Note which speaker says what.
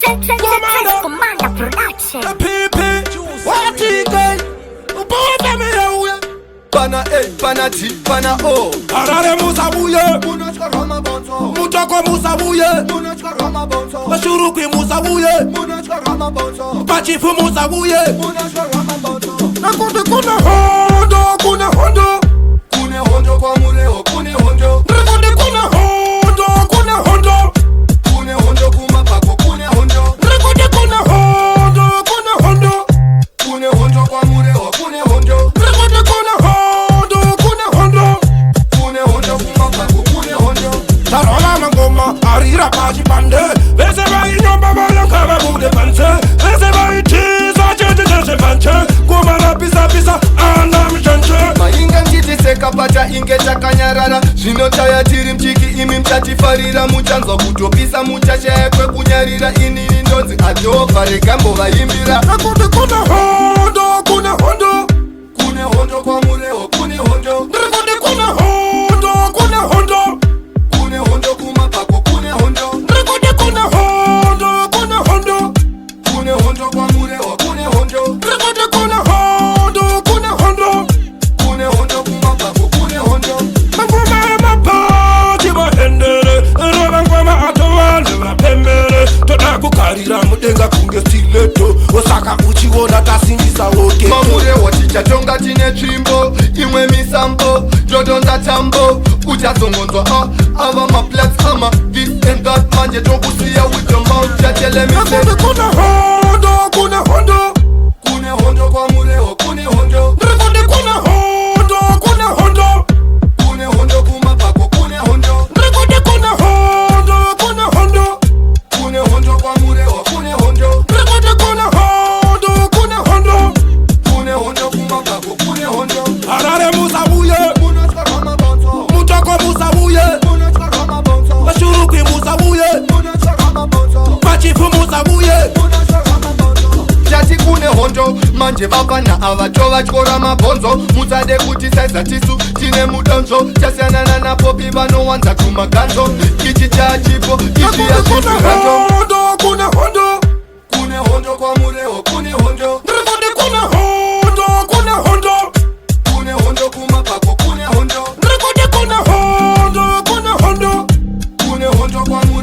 Speaker 1: Commander Production.
Speaker 2: Pana A, pana T, pana O.
Speaker 3: Arare musabuye,
Speaker 2: Munachka Rama Bonzo.
Speaker 3: mutoko musabuye,
Speaker 2: Munachka Rama Bonzo.
Speaker 3: mashuruki musabuye,
Speaker 2: Munachka Rama Bonzo.
Speaker 3: pachifu musabuye.
Speaker 2: Munachka Rama Bonzo.
Speaker 3: Nakuti kuna hondo, kuna hondo.
Speaker 2: Kune hondo kwa mureo, kune hondo.
Speaker 3: Nakuti kuna hondo, kuna hondo.
Speaker 2: Kune hondo kumapako, kune hondo.
Speaker 3: Nakuti kuna hondo, kuna hondo.
Speaker 2: Kune hondo kwa mureo, kune hondo.
Speaker 3: Nakuti kuna hondo, kuna hondo.
Speaker 2: Kune hondo kumapako, kune hondo.
Speaker 3: Tarola mangoma, arira pachi pande. Vese vai nyomba bala kama bude panche. Vese vai tiza chete chete panche. Kumara pisa pisa, anda mchanche.
Speaker 2: Mainga njiti seka pata inge chakanyarara. Zvinotaya tiri mchiki imi mchatifarira. Muchanzwa kutopisa muchashayekwe kunyarira. Inini ndonzi adova regambo vaimbira.
Speaker 3: Nakuti kuna hondo, kuna hondo.
Speaker 2: Kune hondo kwa mureo, kune hondo.
Speaker 3: Nakuti kuna hondo, kuna hondo.
Speaker 2: Kune hondo kumapako, kune hondo.
Speaker 3: Nakuti kuna hondo, kuna hondo.
Speaker 2: Kune hondo kwa mureo, kune hondo.
Speaker 3: Nakuti kuna hondo, kuna hondo.
Speaker 2: Kune hondo kumapako, kune hondo.
Speaker 3: Mangoma mapati mahendere. Roba ngoma atowale mapembere. Toda kukarira mudenga kunge stiletto. Osaka uchiona tasindisa woke.
Speaker 2: Mamureo tichatonga tine tsvimbo. Imwe misambo, dodonza tambo. Uchazongonzwa ava maplats ama this and that. Manje tokusiya with the mouth. Chatele mise.
Speaker 3: Nakuti kuna hondo, kuna hondo.
Speaker 2: Kune hondo kwa mureo, kune hondo.
Speaker 3: Nakuti kuna hondo, kuna hondo.
Speaker 2: Kune hondo kumapako, kune hondo.
Speaker 3: Nakuti kuna hondo, kuna hondo.
Speaker 2: Kune hondo kwa mureo, kune hondo.
Speaker 3: Nakuti kuna hondo, kuna hondo.
Speaker 2: Kune hondo kumapako, kune hondo.
Speaker 3: Arare musabuye,
Speaker 2: Munachka Rama Bonzo.
Speaker 3: mutoko musabuye,
Speaker 2: Munachka Rama Bonzo.
Speaker 3: mashuruki musabuye,
Speaker 2: Munachka Rama Bonzo.
Speaker 3: pachifu musabuye.
Speaker 2: Munachka Rama Bonzo. Chati kune hondo, manje vapana avatova tyora mabhonzo. Mutsade kuti saiza tisu tine mudonzo. Chasiyanana napopi vanowanza kumaganzo. Ichi chachipo, ichi
Speaker 3: Nakuti kuna
Speaker 2: yachizviranzo.
Speaker 3: hondo, kuna hondo.
Speaker 2: Kune hondo kwa mureo, kune hondo.
Speaker 3: Nakuti kuna hondo, kuna hondo.
Speaker 2: Kune hondo kumapako, kune hondo.
Speaker 3: Nakuti kuna hondo, kuna hondo.
Speaker 2: Kune hondo kwa mureo.